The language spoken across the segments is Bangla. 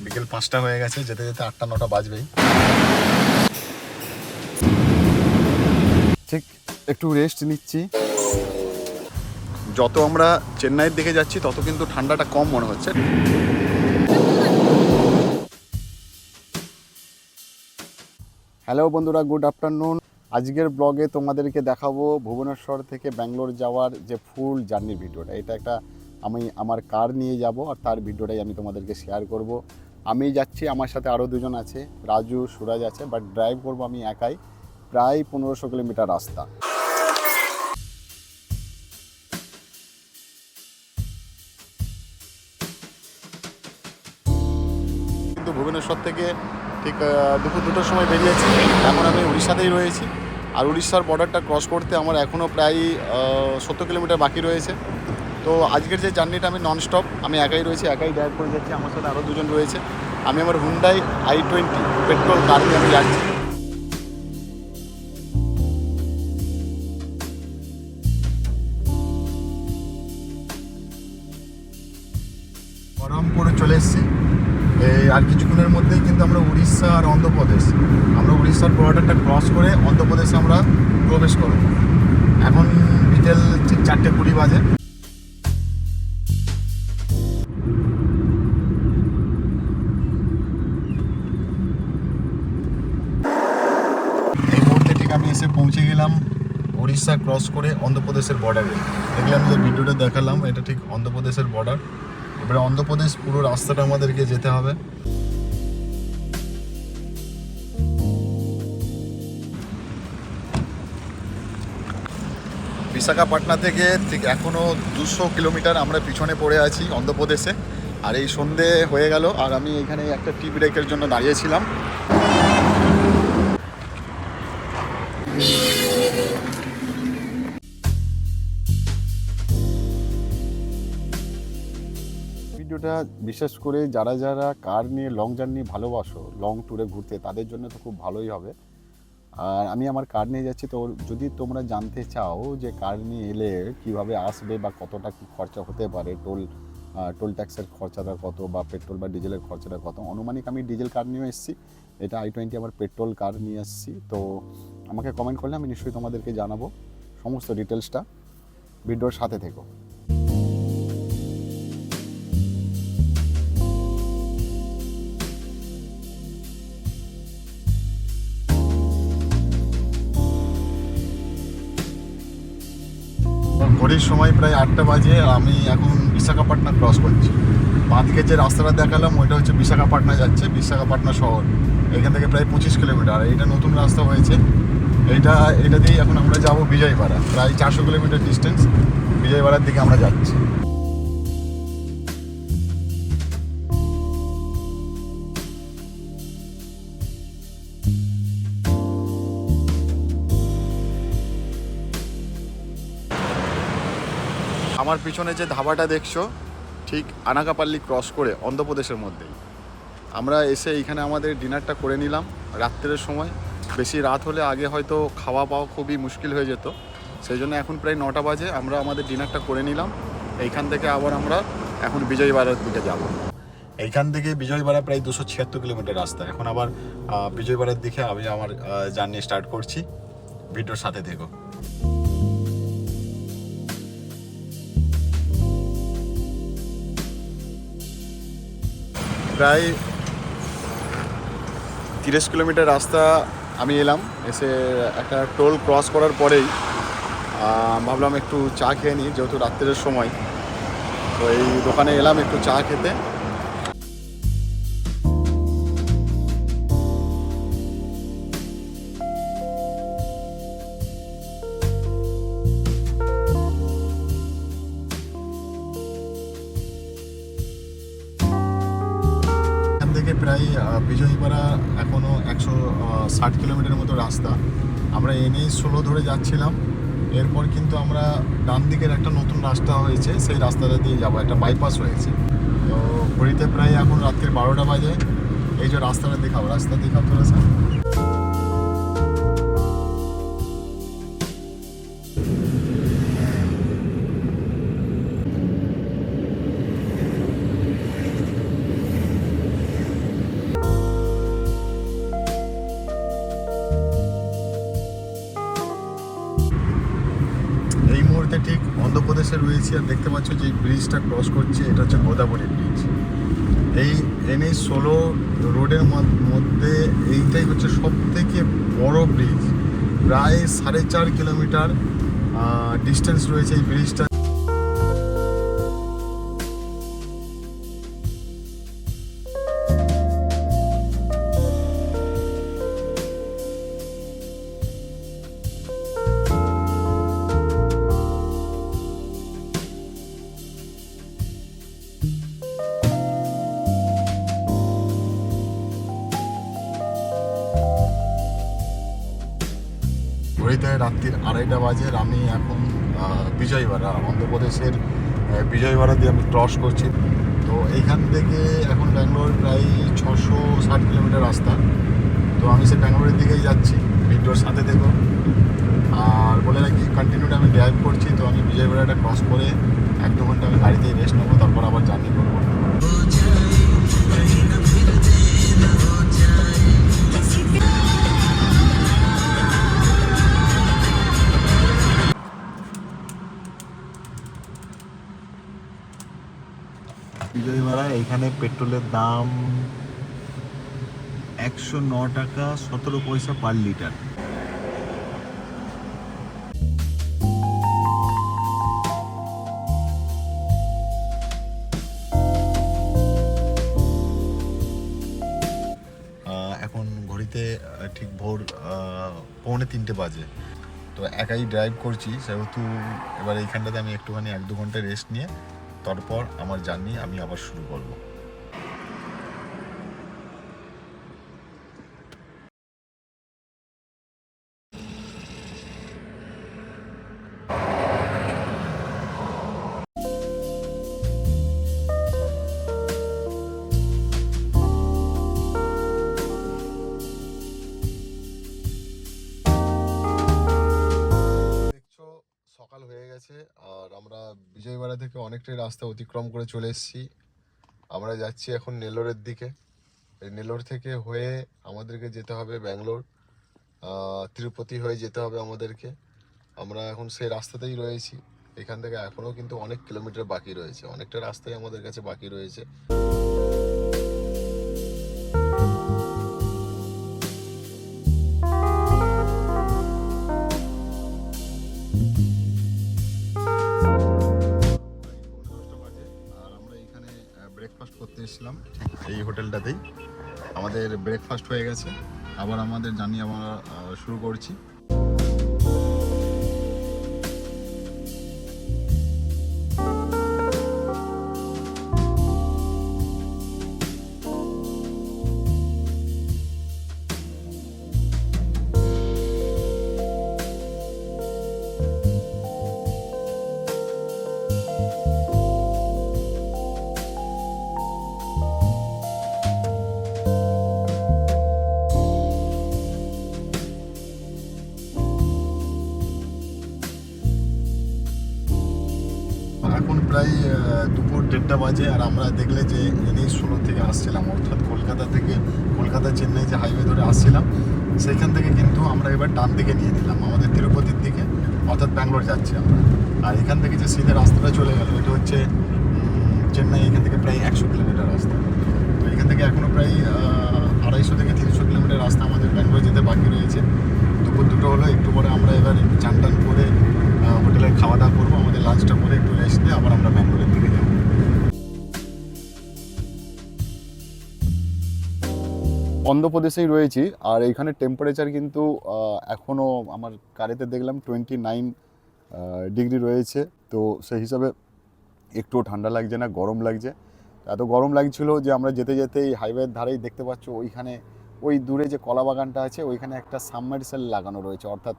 বিকেল 5টা হয়ে গেছে, যেতে যেতে 8টা-9টা বাজবেই। ঠিক একটু রেস্ট নিচ্ছি। যত আমরা চেন্নাইয়ের দিকে যাচ্ছি তত কিন্তু ঠান্ডাটা কম মনে হচ্ছে। হ্যালো বন্ধুরা, গুড আফটারনুন। আজকের ব্লগে তোমাদেরকে দেখাবো ভুবনেশ্বর থেকে ব্যাঙ্গালোর যাওয়ার যে ফুল জার্নির ভিডিওটা। এটা একটা আমি আমার কার নিয়ে যাব আর তার ভিডিওটাই আমি তোমাদেরকে শেয়ার করব। আমি যাচ্ছি, আমার সাথে আরও দুজন আছে, রাজু, সুরাজ আছে, বাট ড্রাইভ করব আমি একাই। প্রায় 1500 কিলোমিটার রাস্তা। কিন্তু ভুবনেশ্বর থেকে ঠিক দুপুর 2টোর সময় বেরিয়েছি। এখন আমি উড়িষ্যাতেই রয়েছি, আর উড়িষ্যার বর্ডারটা ক্রস করতে আমার এখনও প্রায় 70 কিলোমিটার বাকি রয়েছে। তো আজকের যে জার্নিটা আমি ননস্টপ, আমি একাই রয়েছি, একাই ড্রাইভ করে যাচ্ছি। আমার সাথে আরও দুজন রয়েছে। আমি আমার হুন্ডাই i20 পেট্রোল কার নিয়ে আমি যাচ্ছি। বহরমপুরে চলে এসেছি। এই আর কিছুক্ষণের মধ্যেই কিন্তু আমরা উড়িষ্যা আর অন্ধ্রপ্রদেশ, আমরা উড়িষ্যার বর্ডারটা ক্রস করে অন্ধ্রপ্রদেশে আমরা প্রবেশ করব। এখন বিকেল ঠিক 4:20 বাজে। এই মুহূর্তে ঠিক আমি এসে পৌঁছে গেলাম উড়িষ্যা ক্রস করে অন্ধ্রপ্রদেশের বর্ডারে। দেখলাম যে ভিডিওটা দেখালাম, এটা ঠিক অন্ধ্রপ্রদেশের বর্ডার। এবারে অন্ধ্রপ্রদেশ পুরো রাস্তাটা আমাদেরকে যেতে হবে। বিশাখাপট্টনা থেকে ঠিক এখনও 200 কিলোমিটার আমরা পিছনে পড়ে আছি অন্ধ্রপ্রদেশে। আর এই সন্ধে হয়ে গেল, আর আমি এখানে একটা টি ব্রেকের জন্য দাঁড়িয়েছিলাম। ভিডিওটা বিশেষ করে যারা যারা কার নিয়ে লং জার্নি ভালোবাসো, লং ট্যুরে ঘুরতে, তাদের জন্য তো খুব ভালোই হবে। আর আমি আমার কার নিয়ে যাচ্ছি, তো যদি তোমরা জানতে চাও যে কার নিয়ে এলে কিভাবে আসবে বা কতটা কী খরচা হতে পারে, টোল ট্যাক্সের খরচাটা কত বা পেট্রোল বা ডিজেলের খরচাটা কত, অনুমানিক আমি ডিজেল কার নিয়ে এসেছি, এটা i20 আমার পেট্রোল কার নিয়ে এসেছি। তো আমাকে কমেন্ট করলে আমি নিশ্চয়ই তোমাদেরকে জানাবো সমস্ত ডিটেলসটা। ভিডিওর সাথে থেকো। ঘড়ির সময় প্রায় 8টা বাজে। আমি এখন বিশাখাপট্টনা ক্রস করছি। বাঁদিকে যে রাস্তাটা দেখালাম ওইটা হচ্ছে বিশাখাপট্টনা যাচ্ছে, বিশাখাপট্টনা শহর। এখান থেকে প্রায় 25 কিলোমিটার। এইটা নতুন রাস্তা হয়েছে। এটা দিয়েই এখন আমরা যাব বিজয়বাড়া। প্রায় 400 কিলোমিটার ডিস্টেন্স বিজয়বাড়ার দিকে আমরা যাচ্ছি। আমার পিছনে যে ধাবাটা দেখছো, ঠিক আনাকাপাল্লি ক্রস করে অন্ধ্রপ্রদেশের মধ্যেই আমরা এসে এইখানে আমাদের ডিনারটা করে নিলাম রাত্রের সময়। বেশি রাত হলে আগে হয়তো খাওয়া পাওয়া খুবই মুশকিল হয়ে যেত, সেই জন্য এখন প্রায় 9টা বাজে আমরা আমাদের ডিনারটা করে নিলাম। এইখান থেকে আবার আমরা এখন বিজয়বাড়ার দিকে যাব। এইখান থেকে বিজয়বাড়া প্রায় 276 কিলোমিটার রাস্তা। এখন আবার বিজয়বাড়ার দিকে আমি আমার জার্নি স্টার্ট করছি। ভিডিওর সাথে থেকো। প্রায় 30 কিলোমিটার রাস্তা আমি এলাম। এসে একটা টোল ক্রস করার পরেই ভাবলাম একটু চা খেয়ে নিই, যেহেতু রাত্রের সময়। তো এই দোকানে এলাম একটু চা খেতে। এখান থেকে প্রায় বিজয়বাড়া এখনও 160 কিলোমিটার মতো রাস্তা। আমরা NH-16 ধরে যাচ্ছিলাম। এরপর কিন্তু আমরা ডান দিকের একটা নতুন রাস্তা হয়েছে, সেই রাস্তাটা দিয়ে যাবো, একটা বাইপাস হয়েছে। তো ঘড়িতে প্রায় এখন রাত্রির 12টা বাজে। এই যে রাস্তা দেখাও তোরা স্যার। পাশে রয়েছি আর দেখতে পাচ্ছ যে ব্রিজটা ক্রস করছে, এটা হচ্ছে গোদাবরী ব্রিজ। এই NH-16 রোডের মধ্যে এইটাই হচ্ছে সব থেকে বড় ব্রিজ। প্রায় 4.5 কিলোমিটার ডিস্টেন্স রয়েছে এই ব্রিজটা। ঘড়িতে রাত্রির 2:30 বাজে। আমি এখন বিজয়ওয়াড়া, অন্ধ্রপ্রদেশের বিজয়ওয়াড়া দিয়ে আমি ক্রস করছি। তো এইখান থেকে এখন ব্যাঙ্গালোর প্রায় 660 কিলোমিটার রাস্তা। তো আমি সেই ব্যাঙ্গালোরের দিকেই যাচ্ছি, ভিডিওর সাথে দেখো। আর বলে রাখি কন্টিনিউটা আমি ড্রাইভ করছি। তো আমি বিজয়ওয়াড়াটা ক্রস করে 1-2 ঘন্টা আমি গাড়িতেই রেস্ট নেবো, তারপর আবার জার্নি করবো। বিজয়ওয়াড়া এইখানে পেট্রোলের দাম 109 টাকা 17 পয়সা পার লিটার। এখন ঘড়িতে ঠিক ভোর 2:45 বাজে। তো একাই ড্রাইভ করছি, সেহেতু এবার এইখানটাতে আমি একটুখানি 1-2 ঘন্টা রেস্ট নিয়ে তারপর আমার জার্নি আমি আবার শুরু করব। সকাল হয়ে গেছে আর আমরা বিজয়ওয়াড়া থেকে অনেকটাই রাস্তা অতিক্রম করে চলে এসেছি। আমরা যাচ্ছি এখন নেলোরের দিকে। এই নেলোর থেকে হয়ে আমাদেরকে যেতে হবে ব্যাঙ্গালোর, তিরুপতি হয়ে যেতে হবে আমাদেরকে। আমরা এখন সেই রাস্তাতেই রয়েছি। এখান থেকে এখনও কিন্তু অনেক কিলোমিটার বাকি রয়েছে, অনেকটা রাস্তাই আমাদের কাছে বাকি রয়েছে। ব্রেকফাস্ট করতে এসেছিলাম এই হোটেলটাতেই। আমাদের ব্রেকফাস্ট হয়ে গেছে, আবার আমাদের জার্নি আমরা শুরু করছি। এখন প্রায় দুপুর 1:30 বাজে আর আমরা দেখলে যে NH-16 থেকে আসছিলাম, অর্থাৎ কলকাতা চেন্নাই যে হাইওয়ে ধরে আসছিলাম, সেইখান থেকে কিন্তু আমরা এবার ডান দিকে নিয়ে নিলাম আমাদের তিরুপতির দিকে, অর্থাৎ ব্যাঙ্গালোর যাচ্ছি আমরা। আর এখান থেকে যে সিধে রাস্তাটা চলে গেল, এটা হচ্ছে চেন্নাই। এখান থেকে প্রায় 100 কিলোমিটার রাস্তা। তো এখান থেকে এখনও প্রায় 250 থেকে 300 কিলোমিটার রাস্তা আমাদের ব্যাঙ্গালোর যেতে বাকি রয়েছে। দুপুর 2টো হলো, একটু পরে আমরা এবার চান টান করে হোটেলে খাওয়া দাওয়া করবো, আমাদের লাঞ্চটা করে একটু রেস্ট নিয়ে আবার আমরা ব্যাঙ্গালোরের দিকে যাবো। অন্ধ্রপ্রদেশেই রয়েছি আর এইখানে টেম্পারেচার কিন্তু এখনও আমার গাড়িতে দেখলাম 29 ডিগ্রি রয়েছে। তো সেই হিসাবে একটুও ঠান্ডা লাগছে না, গরম লাগছে। এত গরম লাগছিল যে আমরা যেতে যেতে এই হাইওয়ের ধারেই দেখতে পাচ্ছ ওইখানে ওই দূরে যে কলা বাগানটা আছে ওইখানে একটা সাবমার্সিবল লাগানো রয়েছে, অর্থাৎ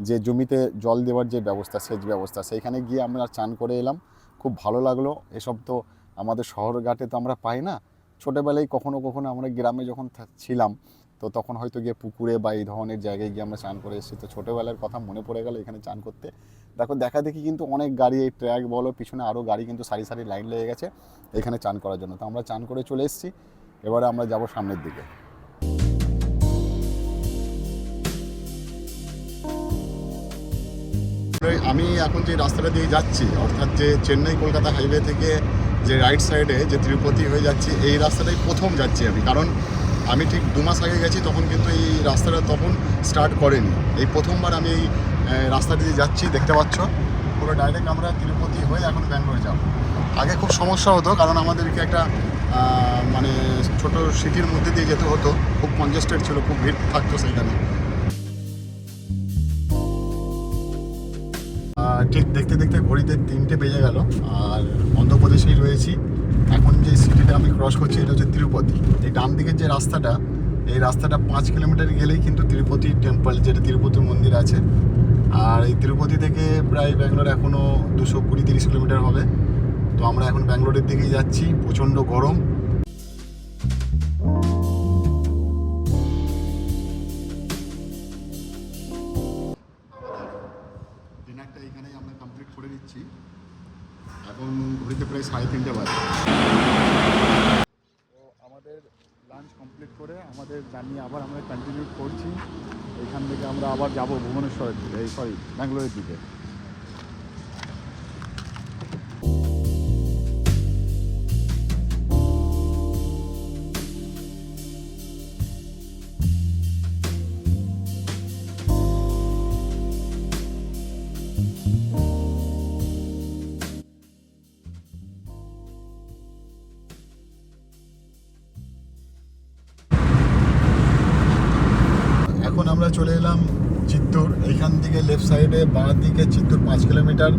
যে জমিতে জল দেওয়ার যে ব্যবস্থা, সেচ ব্যবস্থা, সেইখানে গিয়ে আমরা চান করে এলাম। খুব ভালো লাগলো। এসব তো আমাদের শহরঘাটে তো আমরা পাই না। ছোটোবেলায় কখনো কখনো আমরা গ্রামে যখন ছিলাম তো তখন হয়তো গিয়ে পুকুরে বা এই ধরনের জায়গায় গিয়ে আমরা চান করে এসেছি। তো ছোটোবেলার কথা মনে পড়ে গেল এখানে চান করতে। দেখা দেখি কিন্তু অনেক গাড়ি, এই ট্র্যাক বলো, পিছনে আরও গাড়ি কিন্তু সারি সারি লাইন লেগে গেছে এখানে চান করার জন্য। তো আমরা চান করে চলে এসেছি, এবারে আমরা যাব সামনের দিকে। আমি এখন যে রাস্তাটা দিয়ে যাচ্ছি, অর্থাৎ যে চেন্নাই কলকাতা হাইওয়ে থেকে যে রাইট সাইডে যে তিরুপতি হয়ে যাচ্ছি, এই রাস্তাটাই প্রথম যাচ্ছি আমি। কারণ আমি ঠিক 2 মাস আগে গেছি, তখন কিন্তু এই রাস্তাটা তখন স্টার্ট করেনি। এই প্রথমবার আমি এই রাস্তাটা দিয়ে যাচ্ছি, দেখতে পাচ্ছ পুরো ডাইরেক্ট আমরা তিরুপতি হয়ে এখন ব্যাঙ্গালোর যাব। আগে খুব সমস্যা হতো, কারণ আমাদেরকে একটা মানে ছোট সিটির মধ্যে দিয়ে যেতে হতো, খুব কনজেস্টেড ছিল, খুব ভিড় থাকতো সেইখানে। ঠিক দেখতে দেখতে ঘড়িতে 3টে বেজে গেল, আর অন্ধ্রপ্রদেশেই রয়েছি। এখন যে সিটিটা আমি ক্রস করছি এটা হচ্ছে তিরুপতি। এই ডান দিকের যে রাস্তাটা, এই রাস্তাটা 5 কিলোমিটার গেলেই কিন্তু তিরুপতি টেম্পল, যেটা তিরুপতি মন্দির আছে। আর এই তিরুপতি থেকে প্রায় ব্যাঙ্গালোর এখনও 220-30 কিলোমিটার হবে। তো আমরা এখন ব্যাঙ্গালোরের দিকেই যাচ্ছি। প্রচণ্ড গরম। ডিনারটা এখানেই আমরা কমপ্লিট করে দিচ্ছি। এখন ঘড়িতে প্রায় 3:30 বাজে। তো আমাদের লাঞ্চ কমপ্লিট করে আমাদের জার্নি আবার আমরা কন্টিনিউ করছি। এখান থেকে আমরা আবার যাব ভুবনেশ্বরের দিকে, ব্যাঙ্গালোরের দিকে। এখন আমরা চলে এলাম চিত্তুর। এইখান থেকে লেফট সাইডে বাঁ দিকে চিত্তুর 5 কিলোমিটার,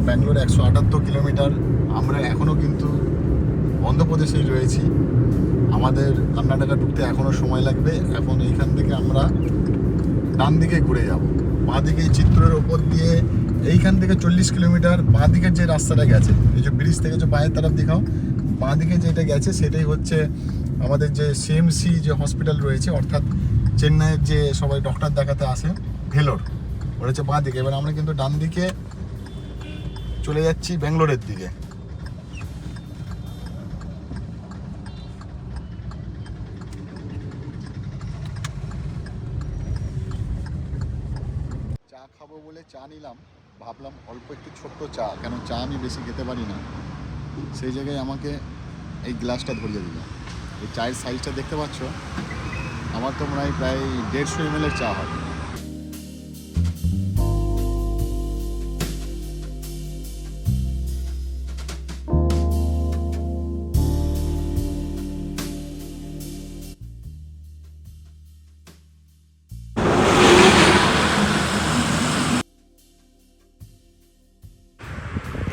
ব্যাঙ্গালোর 178 কিলোমিটার। আমরা এখনও কিন্তু অন্ধ্রপ্রদেশেই রয়েছি। আমাদের কর্ণাটকা ঢুকতে এখনও সময় লাগবে। এখন এইখান থেকে আমরা ডান দিকে ঘুরে যাব। বাঁ দিকে চিত্তুরের ওপর দিয়ে এইখান থেকে 40 কিলোমিটার বাঁ দিকের যে রাস্তাটা গেছে, এই যে ব্রিজ থেকে যে বাঁয়ের তরফ দেখাও, বাঁ দিকে যেটা গেছে সেটাই হচ্ছে আমাদের যে সিএমসি যে হসপিটাল রয়েছে, অর্থাৎ চেন্নাইয়ের যে সবাই ডক্টর দেখাতে আসে, ভেলোর, ওটা হচ্ছে বাঁ দিকে। এবার আমরা কিন্তু ডান দিকে চলে যাচ্ছি ব্যাঙ্গালোরের দিকে। চা খাবো বলে চা নিলাম, ভাবলাম অল্প একটু ছোট্ট চা, কেন চা আমি বেশি খেতে পারি না। সেই জায়গায় আমাকে এই গ্লাসটা ধরিয়ে দিল। এই চায়ের সাইজটা দেখতে পাচ্ছ, আমার তো মনে হয় প্রায় 150 ml চা হবে।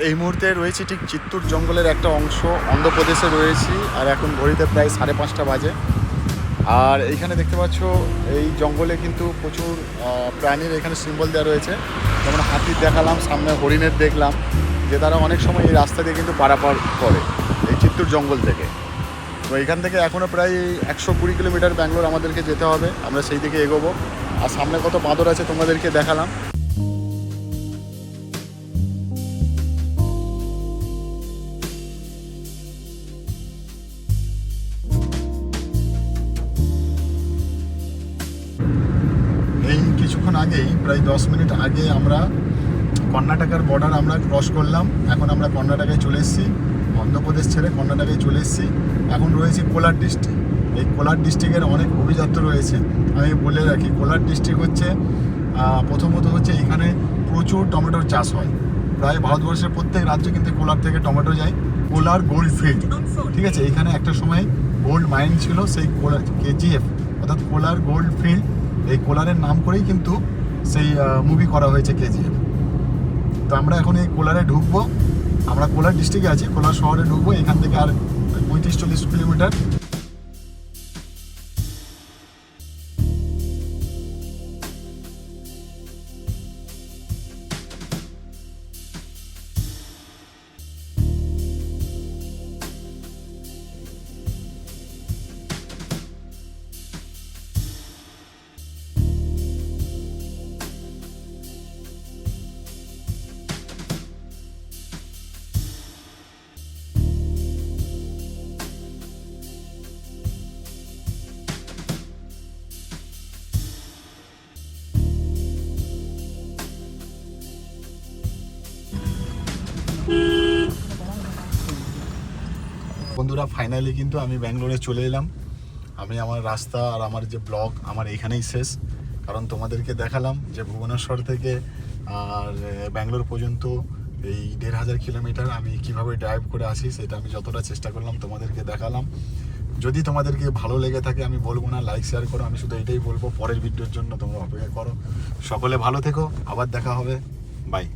এই মুহূর্তে রয়েছি ঠিক চিত্তুর জঙ্গলের একটা অংশ, অন্ধ্রপ্রদেশে রয়েছি। আর এখন ঘড়িতে প্রায় 5:30 বাজে। আর এইখানে দেখতে পাচ্ছ এই জঙ্গলে কিন্তু প্রচুর প্রাণীর এখানে সিম্বল দেওয়া রয়েছে। যেমন হাতির দেখালাম, সামনে হরিণের দেখলাম, যে তারা অনেক সময় এই রাস্তা দিয়ে কিন্তু পারাপার করে এই চিত্তুর জঙ্গল থেকে। তো এখান থেকে এখনও প্রায় 120 কিলোমিটার ব্যাঙ্গালোর আমাদেরকে যেতে হবে। আমরা সেই দিকে এগোবো। আর সামনে কত বাঁদর আছে তোমাদেরকে দেখালাম। কিছুক্ষণ আগেই, প্রায় 10 মিনিট আগে আমরা কর্ণাটকার বর্ডার আমরা ক্রস করলাম। এখন আমরা কর্ণাটকায় চলে এসেছি, অন্ধ্রপ্রদেশ ছেড়ে কর্ণাটকায় চলে এসেছি। এখন রয়েছে কোলার ডিস্ট্রিক্ট। এই কোলার ডিস্ট্রিক্টের অনেক অভিজাত্য রয়েছে। আমি বলে রাখি, কোলার ডিস্ট্রিক্ট হচ্ছে প্রথমত হচ্ছে এখানে প্রচুর টমেটোর চাষ হয়। প্রায় ভারতবর্ষের প্রত্যেক রাজ্যে কিন্তু কোলার থেকে টমেটো যায়। কোলার গোল্ড ফিল্ড, ঠিক আছে, এখানে একটা সময় গোল্ড মাইন ছিল। সেই কোলার কেজিএফ অর্থাৎ কোলার গোল্ড ফিল্ড, এই কোলারের নাম করেই কিন্তু সেই মুভি করা হয়েছে কেজিএফ। তো আমরা এখন এই কোলারে ঢুকবো। আমরা কোলার ডিস্ট্রিক্টে আছি, কোলার শহরে ঢুকবো। এখান থেকে আর 35-40 কিলোমিটার। বন্ধুরা ফাইনালি কিন্তু আমি ব্যাঙ্গালোরে চলে এলাম। আমি আমার রাস্তা আর আমার যে ব্লগ আমার এইখানেই শেষ, কারণ তোমাদেরকে দেখালাম যে ভুবনেশ্বর থেকে আর ব্যাঙ্গালোর পর্যন্ত এই 1500 কিলোমিটার আমি কিভাবে ড্রাইভ করে আসি, সেটা আমি যতটা চেষ্টা করলাম তোমাদেরকে দেখালাম। যদি তোমাদেরকে ভালো লেগে থাকে আমি বলবো না লাইক শেয়ার করো, আমি শুধু এটাই বলবো পরের ভিডিওর জন্য তোমরা অপেক্ষা করো। সকলে ভালো থেকো, আবার দেখা হবে, বাই।